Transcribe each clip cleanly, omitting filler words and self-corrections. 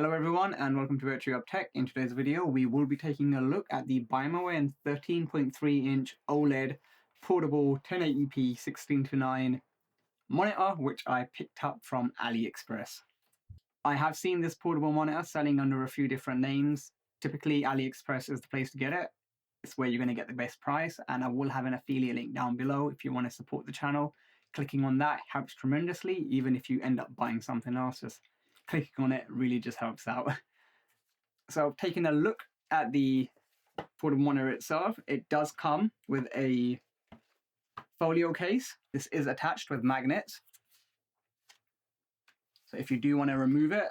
Hello everyone and welcome to Virtue of Tech. In today's video we will be taking a look at the Bimawen 13.3-inch OLED portable 1080p 16:9 monitor, which I picked up from AliExpress. I have seen this portable monitor selling under a few different names. Typically AliExpress is the place to get it. It's where you're going to get the best price, and I will have an affiliate link down below if you want to support the channel. Clicking on that helps tremendously, even if you end up buying something else. Just clicking on it really just helps out. So taking a look at the portable monitor itself, it does come with a folio case. This is attached with magnets. So if you do want to remove it,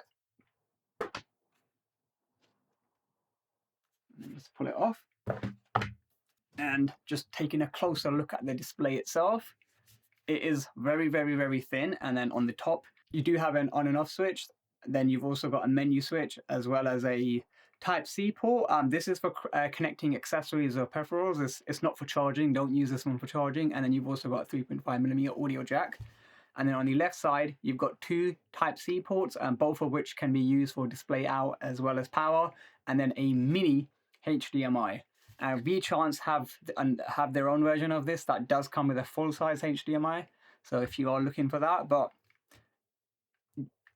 just pull it off. And just taking a closer look at the display itself, it is very thin. And then on the top, you do have an on and off switch. Then you've also got a menu switch as well as a Type-C port. This is for connecting accessories or peripherals. It's not for charging. Don't use this one for charging. And then you've also got a 3.5mm audio jack. And then on the left side, you've got two Type-C ports, both of which can be used for display out as well as power. And then a mini HDMI. Vchance have their own version of this that does come with a full-size HDMI. So if you are looking for that, but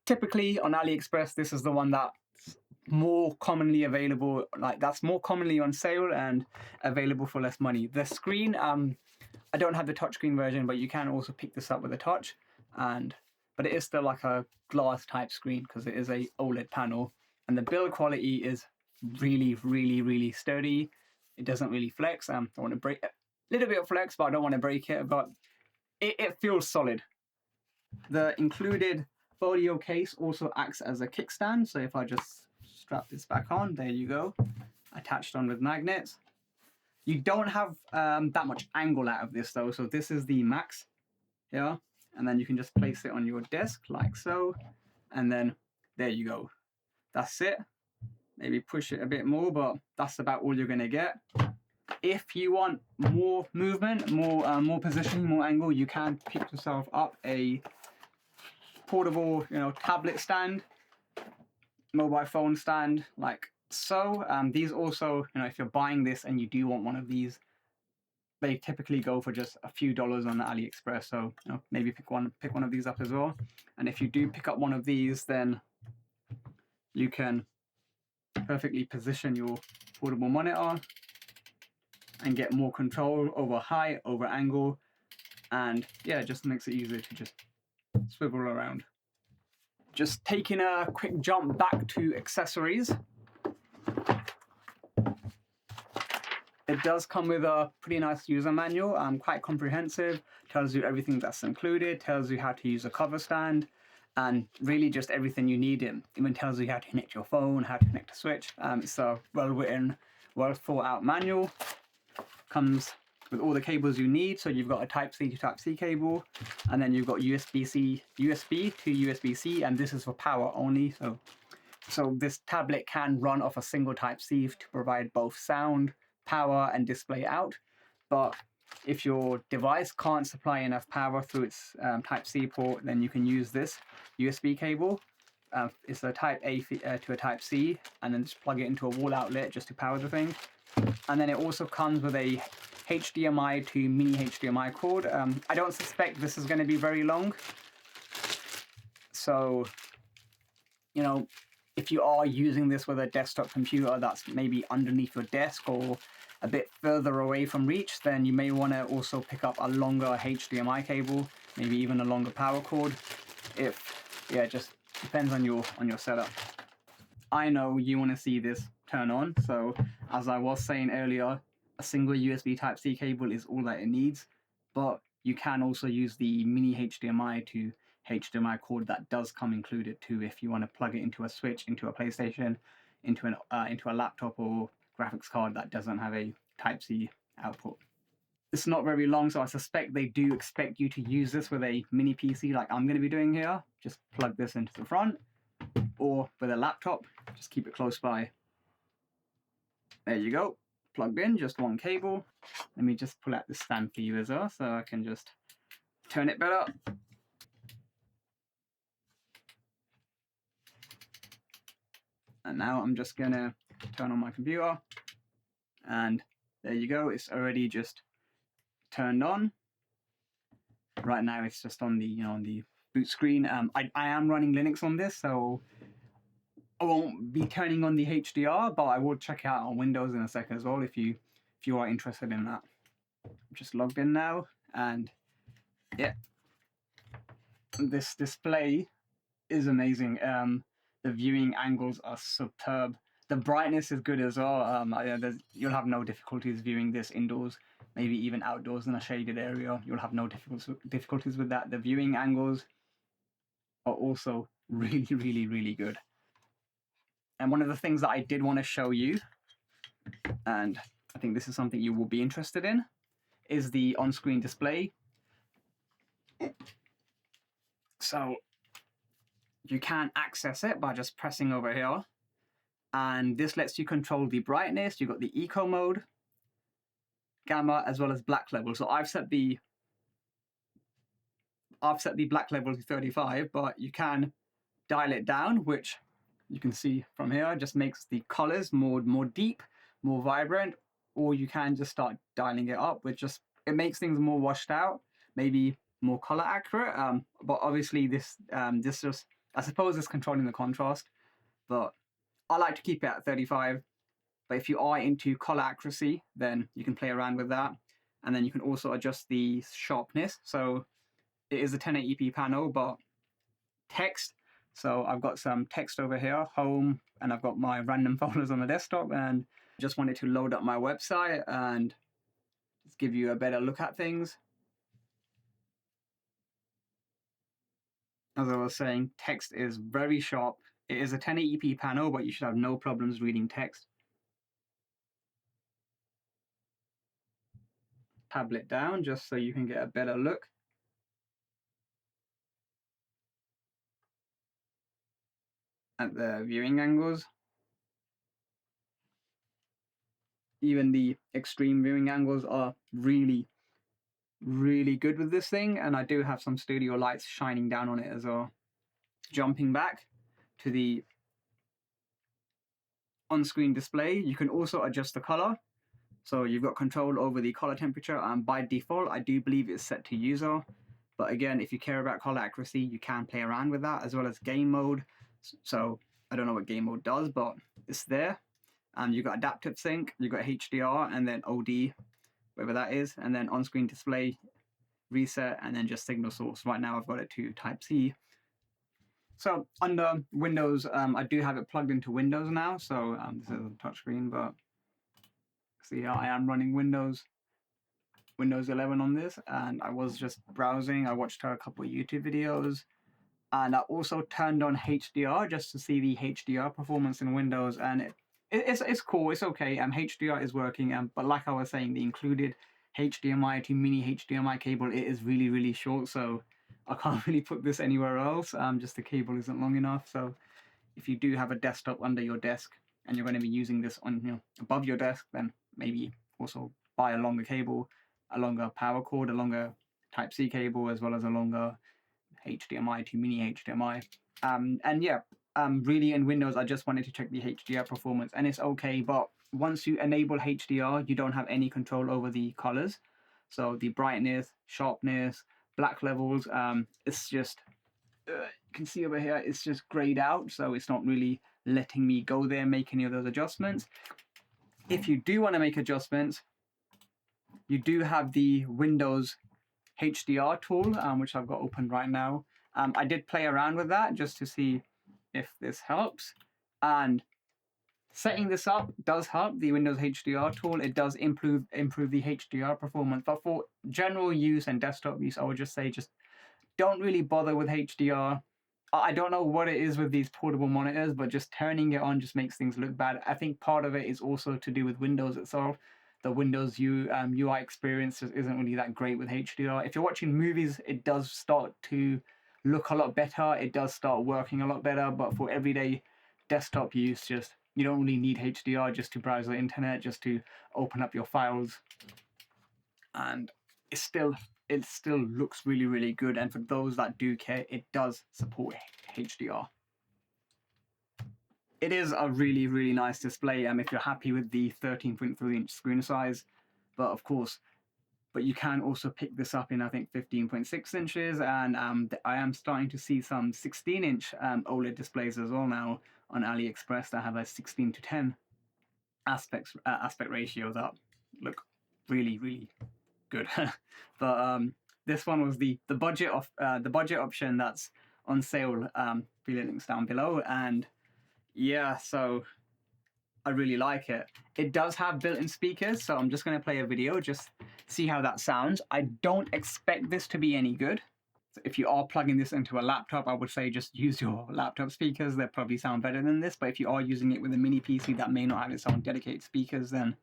typically on AliExpress, this is the one that's more commonly available, that's more commonly on sale and available for less money. The screen, I don't have the touchscreen version, but you can also pick this up with a touch, but it is still like a glass type screen because it is a OLED panel, and the build quality is really sturdy. It doesn't really flex. I want to break it. A little bit of flex, but I don't want to break it, but it feels solid. The included folio case also acts as a kickstand, so if I just strap this back on, there you go, attached on with magnets. You don't have that much angle out of this though, so this is the max here, and then you can just place it on your desk like so, and then there you go. That's it. Maybe push it a bit more, but that's about all you're going to get. If you want more movement, more positioning, more angle, you can pick yourself up a portable, tablet stand, mobile phone stand, like so. These also, if you're buying this and you do want one of these, they typically go for just a few dollars on AliExpress. So maybe pick one of these up as well. And if you do pick up one of these, then you can perfectly position your portable monitor and get more control over height, over angle, and yeah, it just makes it easier to just swivel around. Just taking a quick jump back to accessories. It does come with a pretty nice user manual, quite comprehensive, tells you everything that's included, tells you how to use a cover stand, and really just everything you need. It even tells you how to connect your phone, how to connect a switch. It's a well-written, well-thought-out manual. Comes with all the cables you need. So you've got a Type-C to Type-C cable, and then you've got USB to USB-C, and this is for power only. So this tablet can run off a single Type-C to provide both sound, power, and display out. But if your device can't supply enough power through its Type-C port, then you can use this USB cable. It's a Type-A to a Type-C, and then just plug it into a wall outlet just to power the thing. And then it also comes with a HDMI to mini HDMI cord. I don't suspect this is going to be very long. So, if you are using this with a desktop computer that's maybe underneath your desk or a bit further away from reach, then you may want to also pick up a longer HDMI cable, maybe even a longer power cord. It just depends on your setup. I know you want to see this turn on, so as I was saying earlier, a single USB Type-C cable is all that it needs, but you can also use the mini HDMI to HDMI cord that does come included too, if you want to plug it into a Switch, into a PlayStation, into a laptop or graphics card that doesn't have a Type-C output. It's not very long, so I suspect they do expect you to use this with a mini PC like I'm going to be doing here. Just plug this into the front, or with a laptop, just keep it close by. There you go, plugged in, just one cable. Let me just pull out the stand for you as well, so I can just turn it better. And now I'm just gonna turn on my computer, and there you go, it's already just turned on. Right now it's just on the on the boot screen. I am running Linux on this, so I won't be turning on the HDR, but I will check it out on Windows in a sec as well if you are interested in that. I'm just logged in now, and yeah, this display is amazing. The viewing angles are superb. The brightness is good as well. You'll have no difficulties viewing this indoors, maybe even outdoors in a shaded area. You'll have no difficulties with that. The viewing angles are also really, really, really good. And one of the things that I did want to show you, and I think this is something you will be interested in, is the on-screen display. So you can access it by just pressing over here. And this lets you control the brightness. You've got the eco mode, gamma, as well as black level. So I've set the black level to 35, but you can dial it down, which you can see from here, just makes the colors more deep, more vibrant, or you can just start dialing it up, which just, it makes things more washed out, maybe more color accurate. But obviously this just, I suppose it's controlling the contrast, but I like to keep it at 35. But if you are into color accuracy, then you can play around with that. And then you can also adjust the sharpness. So it is a 1080p panel, but text. So I've got some text over here, home, and I've got my random folders on the desktop, and just wanted to load up my website and just give you a better look at things. As I was saying, text is very sharp. It is a 1080p panel, but you should have no problems reading text. Tablet down just so you can get a better look. At the viewing angles. Even the extreme viewing angles are really, really good with this thing, and I do have some studio lights shining down on it as well. Jumping back to the on-screen display, you can also adjust the color. So you've got control over the color temperature, and by default, I do believe it's set to user. But again, if you care about color accuracy, you can play around with that, as well as game mode. So I don't know what game mode does, but it's there. And you've got adaptive sync, you've got HDR, and then OD, whatever that is, and then on-screen display, reset, and then just signal source. Right now I've got it to Type-C. So under Windows, I do have it plugged into Windows now. So this is a touchscreen, but see how I am running Windows 11 on this, and I was just browsing. I watched a couple of YouTube videos, and I also turned on HDR just to see the HDR performance in Windows, and it's cool. It's okay. HDR is working, but like I was saying, the included HDMI to mini HDMI cable, it is really, really short, so I can't really put this anywhere else. Just the cable isn't long enough. So if you do have a desktop under your desk and you're going to be using this on above your desk, then maybe also buy a longer cable, a longer power cord, a longer Type-C cable, as well as a longer HDMI to mini HDMI. And yeah, really in Windows, I just wanted to check the HDR performance, and it's okay, but once you enable HDR, you don't have any control over the colors. So the brightness, sharpness, black levels, it's just, you can see over here, it's just grayed out, so it's not really letting me go there and make any of those adjustments. If you do want to make adjustments, you do have the Windows HDR tool, which I've got open right now. I did play around with that just to see if this helps, and setting this up does help. The Windows HDR tool, it does improve the HDR performance, but for general use and desktop use, I would just say just don't really bother with HDR. I don't know what it is with these portable monitors, but just turning it on just makes things look bad. I think part of it is also to do with Windows itself. The Windows UI experience just isn't really that great with HDR. If you're watching movies, it does start to look a lot better. It does start working a lot better, but for everyday desktop use, just you don't really need HDR just to browse the internet, just to open up your files. And it still looks really, really good. And for those that do care, it does support HDR. It is a really, really nice display if you're happy with the 13.3-inch screen size. But of course, you can also pick this up in, I think, 15.6 inches. And I am starting to see some 16-inch OLED displays as well now on AliExpress that have a 16:10 aspect ratio that look really, really good. But this one was the budget of the budget option that's on sale. Links down below, and yeah, so I really like it. It does have built-in speakers, so I'm just going to play a video, just see how that sounds. I don't expect this to be any good. So if you are plugging this into a laptop, I would say just use your laptop speakers. They'll probably sound better than this. But if you are using it with a mini PC that may not have its own dedicated speakers, then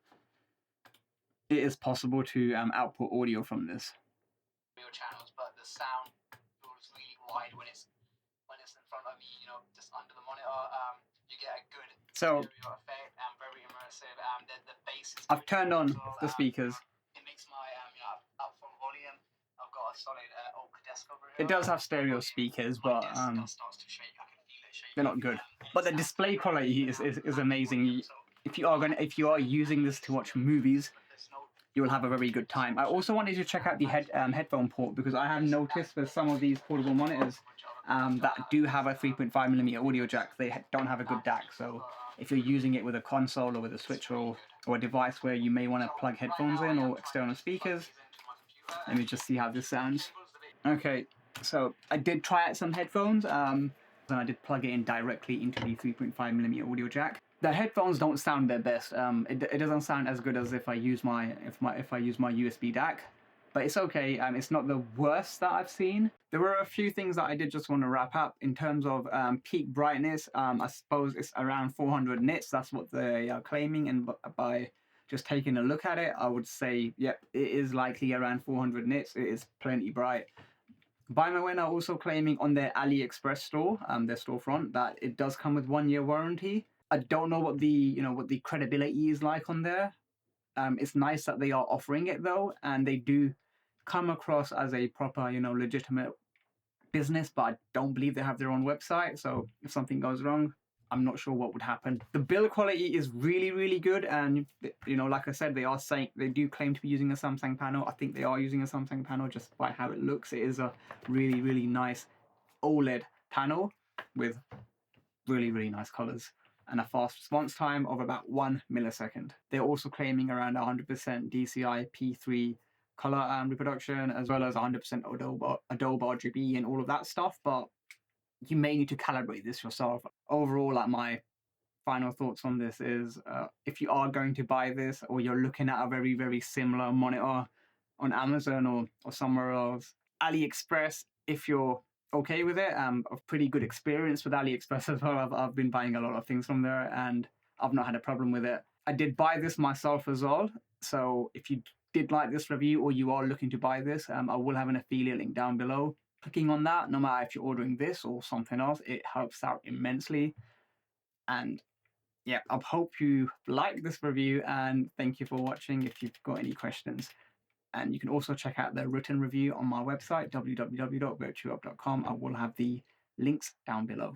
it is possible to output audio from this. Channels, but the sound goes really wide when it's in front of me, you know, just under the monitor. You get a good stereo effect and very immersive. The bass is I've turned on the speakers. It makes my up full volume. I've got a solid oak desk over here. It does have stereo speakers, but starts to shake. I can feel it shaking. They're not good. But the display quality is amazing. If you are using this to watch movies, you will have a very good time. I also wanted to check out the headphone port, because I have noticed with some of these portable monitors that do have a 3.5mm audio jack, they don't have a good DAC. So if you're using it with a console or with a switch or a device where you may want to plug headphones in or external speakers, let me just see how this sounds. Okay, so I did try out some headphones, and I did plug it in directly into the 3.5mm audio jack. The headphones don't sound their best. It doesn't sound as good as if I use my USB DAC, but it's okay. It's not the worst that I've seen. There were a few things that I did just want to wrap up in terms of peak brightness. I suppose it's around 400 nits. That's what they are claiming, and by just taking a look at it, I would say, yep, it is likely around 400 nits. It is plenty bright. Bimawen are also claiming on their AliExpress store, their storefront, that it does come with 1-year warranty. I don't know what the credibility is like on there. It's nice that they are offering it though, and they do come across as a proper, legitimate business. But I don't believe they have their own website. So if something goes wrong, I'm not sure what would happen. The build quality is really, really good, and like I said, they do claim to be using a Samsung panel. I think they are using a Samsung panel just by how it looks. It is a really, really nice OLED panel with really, really nice colors and a fast response time of about 1 millisecond. They're also claiming around 100% DCI P3 color reproduction, as well as 100% Adobe RGB and all of that stuff, but you may need to calibrate this yourself. Overall, my final thoughts on this is, if you are going to buy this, or you're looking at a very, very similar monitor on Amazon or somewhere else, AliExpress, if you're okay with it, a pretty good experience with AliExpress as well. I've been buying a lot of things from there, and I've not had a problem with it. I did buy this myself as well, so if you did like this review or you are looking to buy this, I will have an affiliate link down below. Clicking on that, no matter if you're ordering this or something else, it helps out immensely. And yeah, I hope you like this review, and thank you for watching. If you've got any questions, and you can also check out the written review on my website, www.virtuope.com. I will have the links down below.